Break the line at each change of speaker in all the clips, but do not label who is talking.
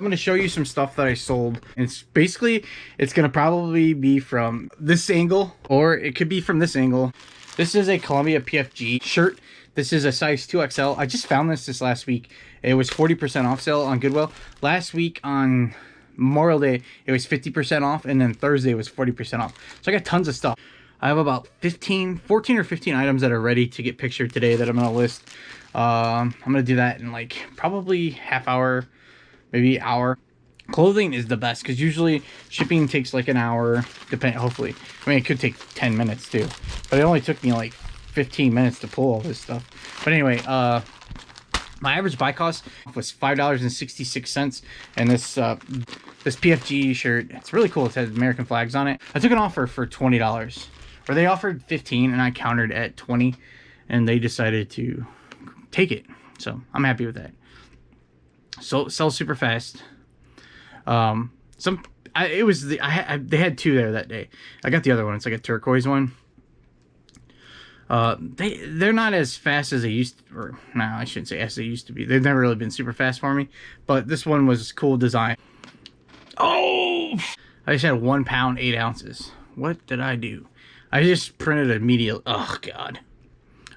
I'm going to show you some stuff that I sold. It's basically, it's going to probably be from this angle, or it could be from this angle. This is a Columbia PFG shirt. This is a size 2XL. I just found this last week. It was 40% off sale on Goodwill. Last week on Memorial Day, it was 50% off, and then Thursday was 40% off. So I got tons of stuff. I have about 14 or 15 items that are ready to get pictured today that I'm going to list. I'm going to do that in like probably half hour, maybe hour. Clothing is the best because usually shipping takes like an hour, hopefully. I mean, it could take 10 minutes too, but it only took me like 15 minutes to pull all this stuff. But anyway, my average buy cost was $5.66, and this PFG shirt, it's really cool. It has American flags on it. I took an offer for $20, or they offered 15, and I countered at 20, and they decided to take it. So I'm happy with that. So it sells super fast. They had two there that day. I got the other one. It's like a turquoise one. They're not as fast as they used to, or no, I shouldn't say as they used to be. They've never really been super fast for me, but this one was cool design. Oh, I just had 1 pound 8 ounces. What did I do? I just printed a media. Oh God,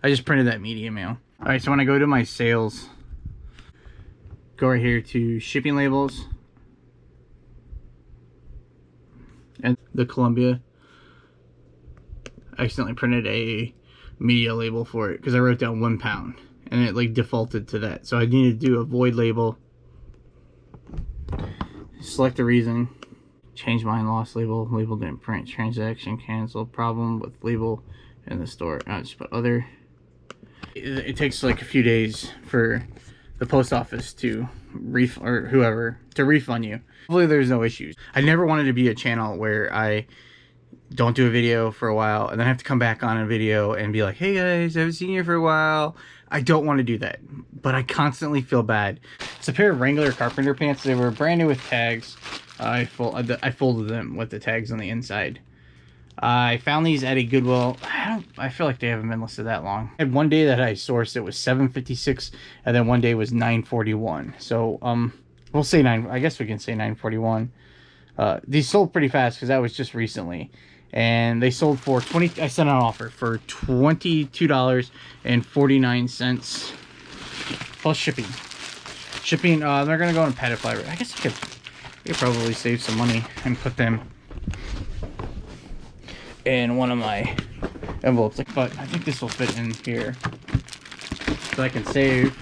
I just printed that media mail. All right, so when I go to my sales, go right here to shipping labels and the Columbia. I accidentally printed a media label for it because I wrote down 1 pound and it like defaulted to that. So I needed to do a void label. Select the reason. Change mine, lost label. Label didn't print. Transaction canceled. Problem with label in the store. I just put other. It takes like a few days for the post office to or whoever to refund you. Hopefully there's no issues. I never wanted to be a channel where I don't do a video for a while and then have to come back on a video and be like, hey guys, I haven't seen you for a while. I don't want to do that, but I constantly feel bad. It's a pair of Wrangler carpenter pants. They were brand new with tags. I folded them with the tags on the inside. I found these at a Goodwill. I feel like they haven't been listed that long. I had one day that I sourced, it was $7.56, and then one day was $9.41. So we'll say I guess we can say $9.41. These sold pretty fast because that was just recently, and they sold for I sent an offer for $22.49 plus shipping. They're gonna go in padded flat. I guess you could probably save some money and put them in one of my envelopes, but I think this will fit in here so I can save.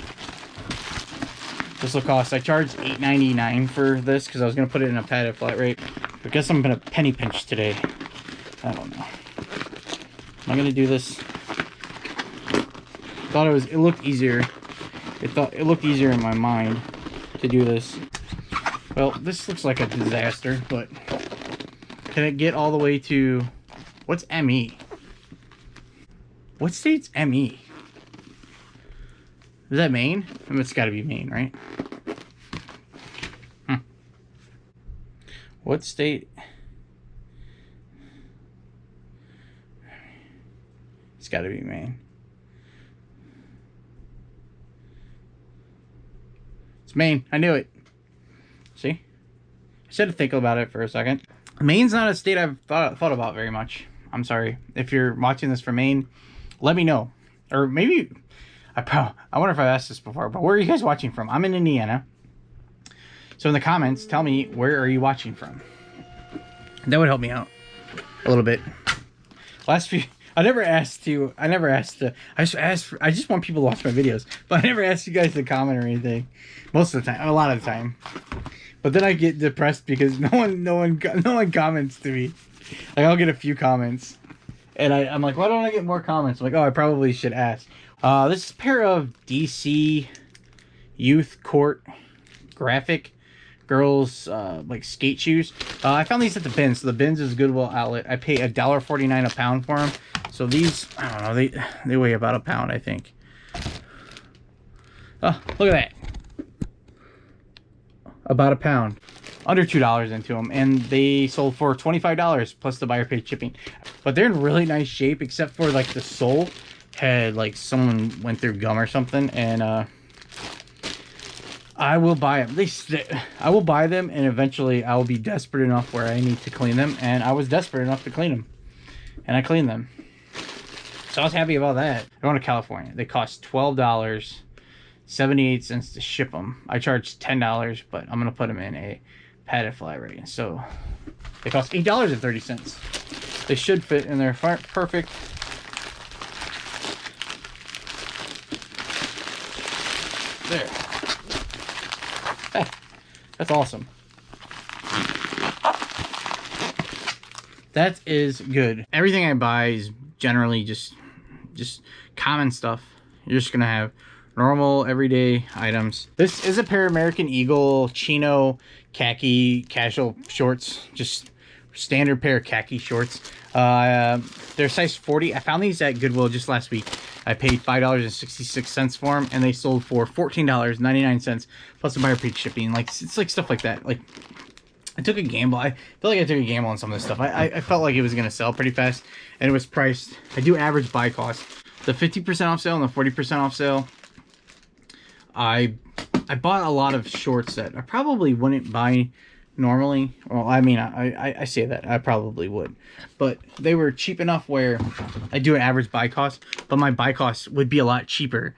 This will cost, I charged $8.99 for this because I was going to put it in a padded flat rate. I guess I'm going to penny pinch today. I don't know. Am I going to do this? Thought it looked easier. It looked easier in my mind to do this. Well, this looks like a disaster, but can it get all the way to, what's ME? What state's ME? Is that Maine? I mean, it's got to be Maine, right? What state? It's got to be Maine. It's Maine. I knew it. See? I just had to think about it for a second. Maine's not a state I've thought about very much. I'm sorry. If you're watching this from Maine, let me know. Or maybe... I wonder if I've asked this before, but where are you guys watching from? I'm in Indiana. So in the comments, tell me, where are you watching from? That would help me out a little bit. I just want people to watch my videos, but I never asked you guys to comment or anything. Most of the time, a lot of the time. But then I get depressed because no one comments to me. Like, I'll get a few comments, and I'm like, why don't I get more comments? I'm like, oh, I probably should ask. This is a pair of DC Youth Court graphic girls like skate shoes. I found these at the Bins. So the Bins is a Goodwill outlet. I pay $1.49 a pound for them. So these, I don't know, they weigh about a pound, I think. Oh, look at that. About a pound. Under $2 into them, and they sold for $25 plus the buyer paid shipping. But they're in really nice shape, except for like the sole had like someone went through gum or something, and I will buy them. I will buy them, and eventually I will be desperate enough where I need to clean them. And I was desperate enough to clean them, and I cleaned them. So I was happy about that. I went to California. They cost $12.78 to ship them. I charged $10, but I'm gonna put them in a padded flat rate. So they cost $8.30. They should fit in there perfect. There. Hey, that's awesome. That is good. Everything I buy is generally just common stuff. You're just gonna have normal everyday items. This is a pair of American Eagle chino khaki casual shorts, just standard pair of khaki shorts. They're size 40. I found these at Goodwill just last week. I paid $5.66 for them, and they sold for $14.99 plus a buyer paid shipping. Like, it's like stuff like that. Like, I took a gamble. I feel like I took a gamble on some of this stuff. I felt like it was gonna sell pretty fast, and it was priced. I do average buy cost. The 50% off sale and the 40% off sale. I bought a lot of shorts that I probably wouldn't buy normally. Well, I mean, I say that I probably would, but they were cheap enough where I do an average buy cost, but my buy cost would be a lot cheaper.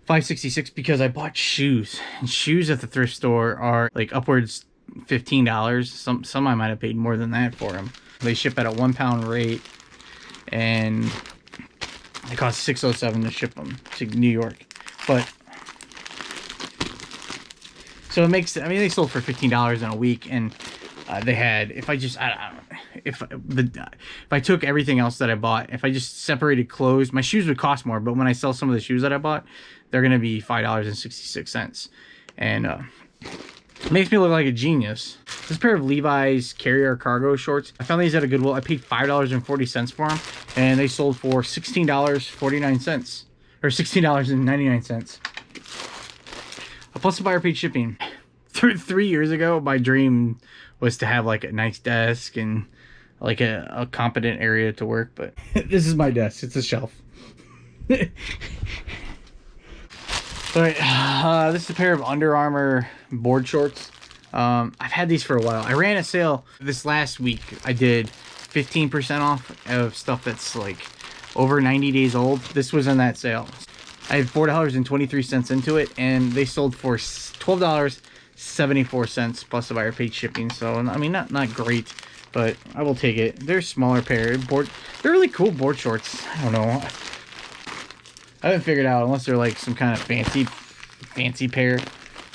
$5.66 because I bought shoes, and shoes at the thrift store are like upwards $15. Some I might have paid more than that for them. They ship at a 1 pound rate, and it costs $6.07 to ship them to New York. But so it makes, I mean, they sold for $15 in a week, and they had, if I just, I don't know, if I took everything else that I bought, if I just separated clothes, my shoes would cost more, but when I sell some of the shoes that I bought, they're going to be $5.66. And it makes me look like a genius. This pair of Levi's carrier cargo shorts, I found these at a Goodwill. I paid $5.40 for them, and they sold for $16.49, or $16.99. Plus a buyer paid shipping. 3 years ago, my dream was to have like a nice desk and like a competent area to work, but this is my desk. It's a shelf. Alright, this is a pair of Under Armour board shorts. I've had these for a while. I ran a sale this last week. I did 15% off of stuff that's like over 90 days old. This was in that sale. I had $4.23 into it, and they sold for $12.74 plus the buyer paid shipping. So I mean, not great, but I will take it. They're smaller pair board. They're really cool board shorts. I don't know. I haven't figured out unless they're like some kind of fancy pair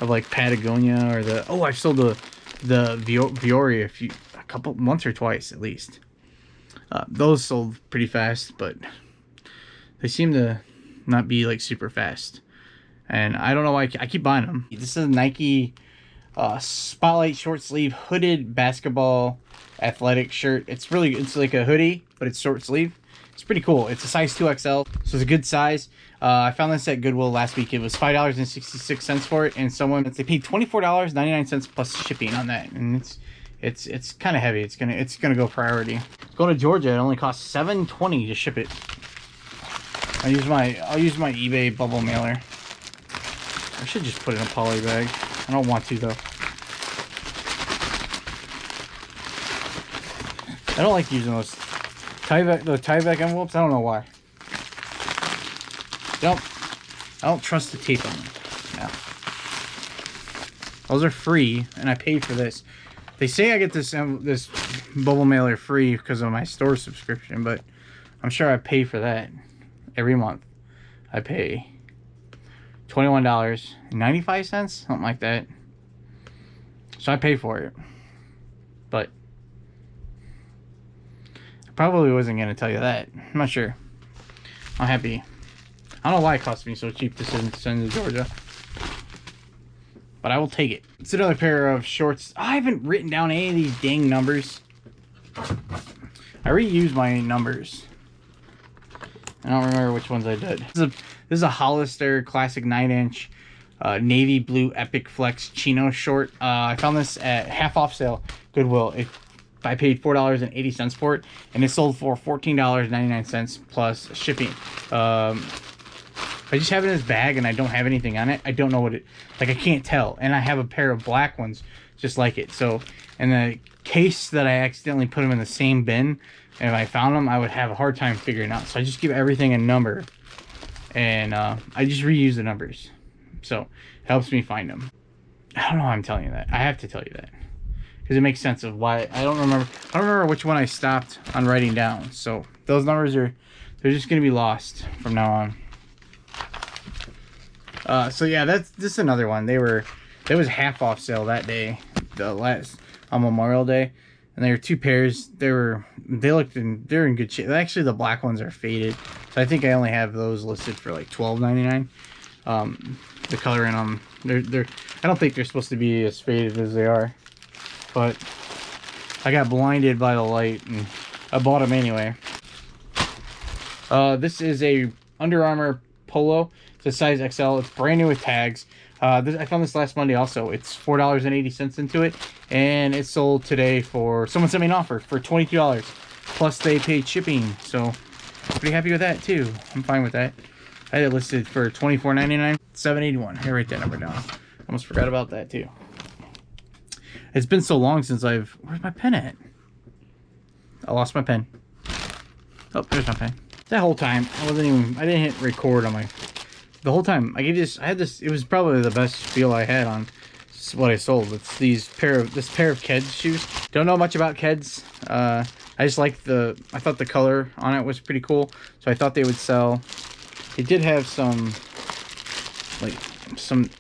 of like Patagonia or the. Oh, I've sold the Viore a couple once or twice at least. Those sold pretty fast, but they seem to not be like super fast, and I don't know why I keep buying them. This is a Nike Spotlight short sleeve hooded basketball athletic shirt. It's like a hoodie, but it's short sleeve. It's pretty cool. It's a size 2XL, so it's a good size. I found this at Goodwill last week. It was $5.66 for it, and they paid $24.99 plus shipping on that, and it's kind of heavy. It's gonna go priority. Going to Georgia, it only costs $7.20 to ship it. I'll use my eBay bubble mailer. I should just put it in a poly bag. I don't want to though. I don't like using those Tyvek envelopes. I don't know why. I don't trust the tape on them. No. Those are free, and I paid for this. They say I get this bubble mailer free because of my store subscription, but I'm sure I pay for that. Every month I pay $21.95, something like that. So I pay for it, but I probably wasn't going to tell you that. I'm not sure. I'm happy. I don't know why it cost me so cheap to send to Georgia, but I will take it. It's another pair of shorts. I haven't written down any of these dang numbers. I reuse my numbers. I don't remember which ones I did. This is a Hollister classic 9-inch navy blue Epic Flex chino short. I found this at half off sale Goodwill. I paid $4.80 for it, and it sold for $14.99 plus shipping. If I just have it in this bag and I don't have anything on it, I don't know what it, like I can't tell. And I have a pair of black ones just like it. So in the case that I accidentally put them in the same bin, and if I found them, I would have a hard time figuring it out. So I just give everything a number, and I just reuse the numbers. So it helps me find them. I don't know why I'm telling you that. I have to tell you that because it makes sense of why. I don't remember which one I stopped on writing down. So those numbers they're just gonna be lost from now on. So yeah, this is another one. There was half off sale that day, on Memorial Day, and there were 2 pairs. They're in good shape. Actually, the black ones are faded, so I think I only have those listed for like $12.99. The color in them, I don't think they're supposed to be as faded as they are, but I got blinded by the light and I bought them anyway. This is a Under Armour polo. It's a size XL. It's brand new with tags. I found this last Monday also. It's $4.80 into it, and it sold today for, someone sent me an offer for $22, plus they paid shipping, so pretty happy with that too. I'm fine with that. I had it listed for $24.99, $7.81. I write that number down. Almost forgot about that too. It's been so long since where's my pen at? I lost my pen. Oh, there's my pen. That whole time, I didn't hit record on the whole time. I had this, it was probably the best deal I had on what I sold. It's this pair of Keds shoes. Don't know much about Keds. I just like I thought the color on it was pretty cool, so I thought they would sell. It did have some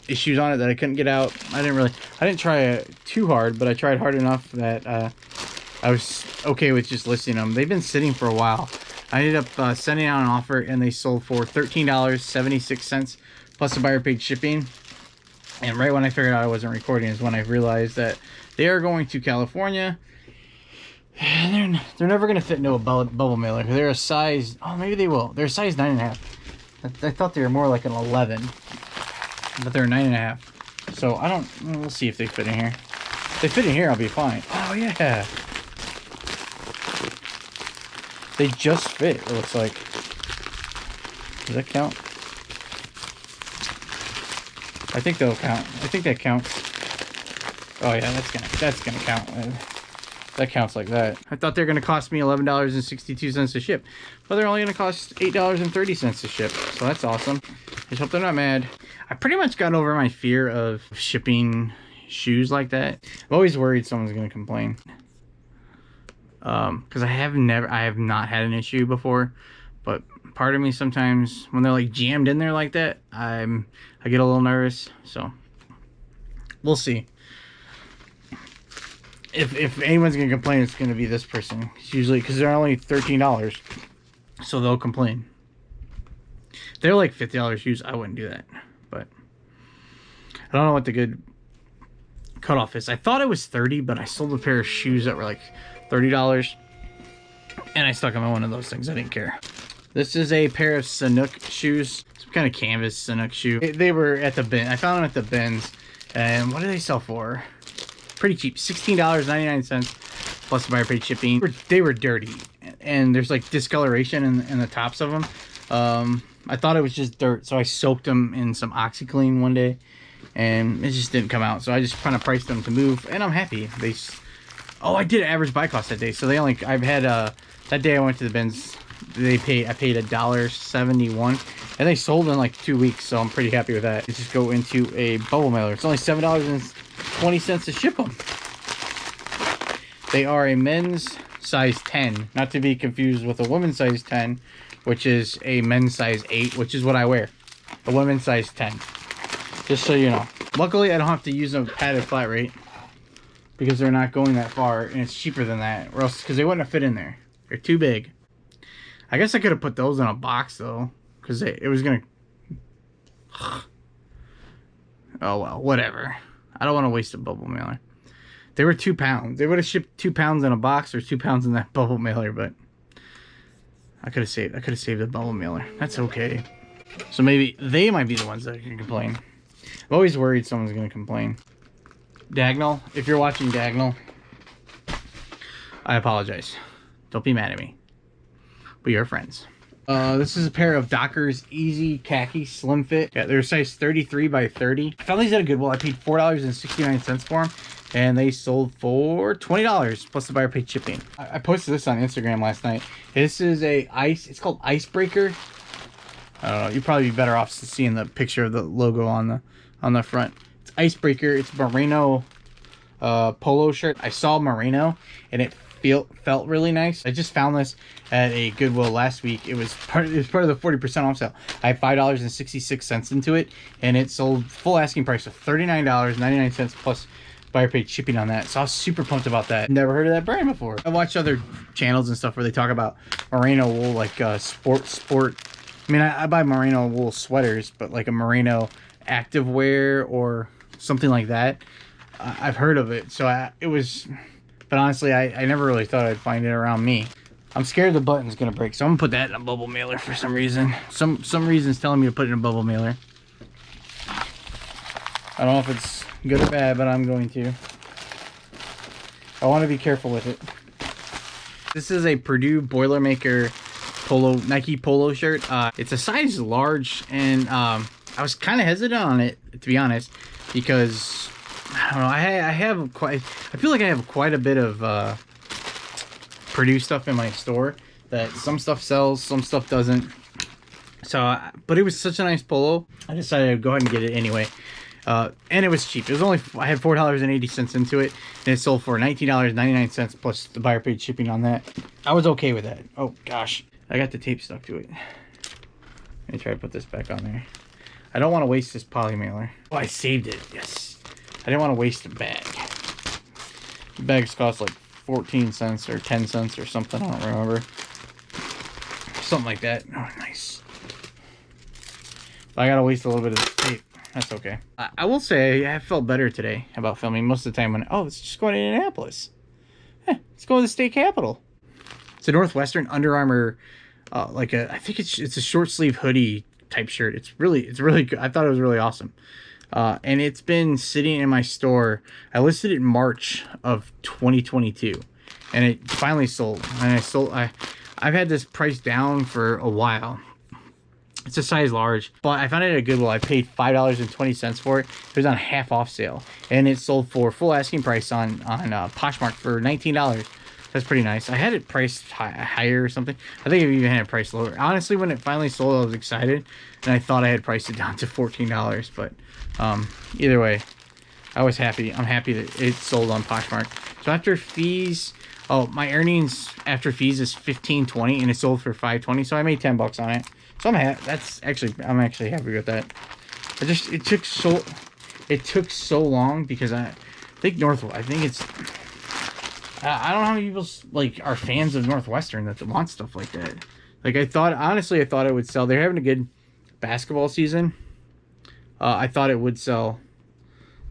issues on it that I couldn't get out. I didn't try it too hard, but I tried hard enough that I was okay with just listing them. They've been sitting for a while. I ended up sending out an offer, and they sold for $13.76 plus the buyer paid shipping. And right when I figured out I wasn't recording is when I realized that they are going to California. They're never going to fit into a bubble mailer. They're a size, oh, maybe they will. They're a size 9.5. I thought they were more like an 11, but they're 9.5. So we'll see if they fit in here. If they fit in here, I'll be fine. Oh yeah. They just fit, it looks like. Does that count? I think they'll count. I think that counts. Oh yeah, that's gonna count. That counts like that. I thought they're gonna cost me $11.62 to ship. But they're only gonna cost $8.30 to ship. So that's awesome. Just hope they're not mad. I pretty much got over my fear of shipping shoes like that. I'm always worried someone's gonna complain. Because I have not had an issue before, but part of me sometimes when they're like jammed in there like that, I get a little nervous. So we'll see. If anyone's gonna complain, it's gonna be this person. It's usually because they're only $13, so they'll complain. If they're like $50 shoes, I wouldn't do that. But I don't know what the good cutoff is. I thought it was 30, but I sold a pair of shoes that were like $30, and I stuck them in one of those things. I didn't care. This is a pair of Sanuk shoes, some kind of canvas Sanuk shoe. They were at the bin. I found them at the bins, and what do they sell for? Pretty cheap, $16.99 plus buyer paid shipping. They were dirty, and there's like discoloration in the tops of them. I thought it was just dirt, so I soaked them in some OxyClean one day, and it just didn't come out. So I just kind of priced them to move, and I'm happy. Oh, I did average buy cost that day. So that day I went to the bins, I paid $1.71, and they sold in like 2 weeks. So I'm pretty happy with that. Let's just go into a bubble mailer. It's only $7.20 to ship them. They are a men's size 10, not to be confused with a women's size 10, which is a men's size 8, which is what I wear. The women's size 10. Just so you know. Luckily, I don't have to use a padded flat rate, because they're not going that far, and it's cheaper than that, or else, because they wouldn't have fit in there. They're too big. I guess I could have put those in a box though, because it was gonna. Oh well, whatever. I don't want to waste a bubble mailer. They were 2 pounds. They would have shipped 2 pounds in a box or 2 pounds in that bubble mailer, but I could have saved the bubble mailer. That's okay. So maybe they might be the ones that can complain. I'm always worried someone's gonna complain. Dagnall, if you're watching Dagnall, I apologize. Don't be mad at me. We are friends. This is a pair of Dockers Easy Khaki Slim Fit. Yeah, they're size 33 by 30. I found these at a Goodwill. I paid $4.69 for them, and they sold for $20 plus the buyer paid shipping. I posted this on Instagram last night. This is it's called Icebreaker. I don't know. You'd probably be better off seeing the picture of the logo on the front. It's Icebreaker. It's merino polo shirt. I saw merino, and it felt really nice. I just found this at a Goodwill last week. It was part of the 40% off sale. I had $5.66 into it, and it sold full asking price of $39.99 plus buyer paid shipping on that. So I was super pumped about that. Never heard of that brand before. I watched other channels and stuff where they talk about merino wool, like sport. I mean, I buy merino wool sweaters, but like a merino activewear or something like that, I've heard of it. So but honestly, I never really thought I'd find it around me. I'm scared the button's gonna break, so I'm gonna put that in a bubble mailer for some reason. Some reason's telling me to put it in a bubble mailer. I don't know if it's good or bad, but I'm going to. I want to be careful with it. This is a Purdue Boilermaker Nike polo shirt. It's a size large, and I was kind of hesitant on it, to be honest, because I don't know. I feel like I have quite a bit of Purdue stuff in my store that some stuff sells, some stuff doesn't. So, but it was such a nice polo, I decided to go ahead and get it anyway. And it was cheap. It was I had $4.80 into it, and it sold for $19.99 plus the buyer paid shipping on that. I was okay with that. Oh gosh, I got the tape stuck to it. Let me try to put this back on there. I don't want to waste this poly mailer. Oh, I saved it. Yes. I didn't want to waste a bag. The bags cost like 14 cents or 10 cents or something. I don't remember. Something like that. Oh, nice. But I gotta waste a little bit of this tape. That's okay. I will say I felt better today about filming. Most of the time when, it's just going to Indianapolis. Let's go to the state capitol. It's a Northwestern Under Armour, I think it's a short sleeve hoodie type shirt. It's really good. I thought it was really awesome. And it's been sitting in my store. I listed it in March of 2022, and it finally sold. And I've had this price down for a while. It's a size large, but I found it at a Goodwill. I paid $5.20 for it. It was on half off sale, and it sold for full asking price on Poshmark for $19. That's pretty nice. I had it priced higher or something. I think I even had it priced lower. Honestly, when it finally sold, I was excited, and I thought I had priced it down to $14. But either way, I was happy. I'm happy that it sold on Poshmark. So after fees, my earnings after fees is $15.20, and it sold for $5.20. So I made $10 on it. So I'm happy. I'm actually happy with that. It took so long because I think I don't know how many people are fans of Northwestern that want stuff like that. Honestly, I thought it would sell. They're having a good basketball season. I thought it would sell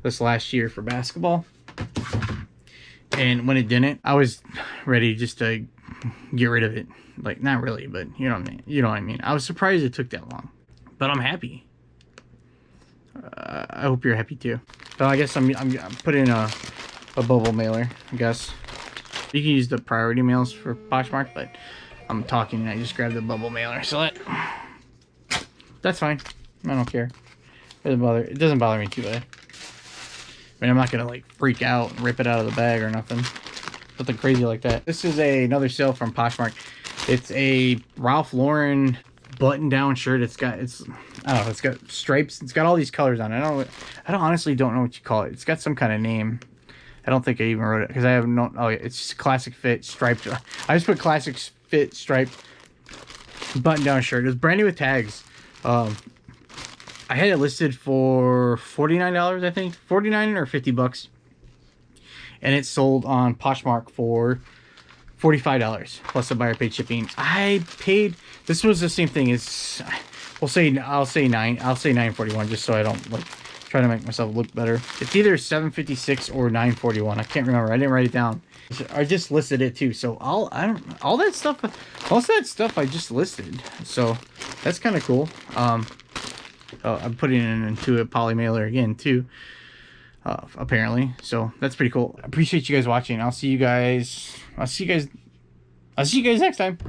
this last year for basketball. And when it didn't, I was ready just to get rid of it. Not really, but you know what I mean. I was surprised it took that long, but I'm happy. I hope you're happy too. So I guess I'm putting a bubble mailer, I guess. You can use the priority mails for Poshmark, but I'm talking and I just grabbed the bubble mailer, so that's fine. I don't care. It doesn't bother me too bad. I mean, I'm not gonna freak out and rip it out of the bag or nothing crazy like that. This is another sale from Poshmark. It's a Ralph Lauren button-down shirt. It's got stripes. It's got all these colors on it. I honestly don't know what you call it. It's got some kind of name. I don't think I even wrote it because I have no. Oh, yeah, it's just classic fit striped. I just put classic fit striped button-down shirt. It was brand new with tags. I had it listed for $49, I think, $49 or $50, and it sold on Poshmark for $45 plus the buyer paid shipping. I paid. This was the same thing as. I'll say $9.41 just so I don't try to make myself look better. It's either $7.56 or $9.41. I can't remember. I didn't write it down. I just listed it too. So all that stuff, most of that stuff I just listed. So that's kind of cool. I'm putting it into a poly mailer again too. Apparently. So that's pretty cool. I appreciate you guys watching. I'll see you guys next time.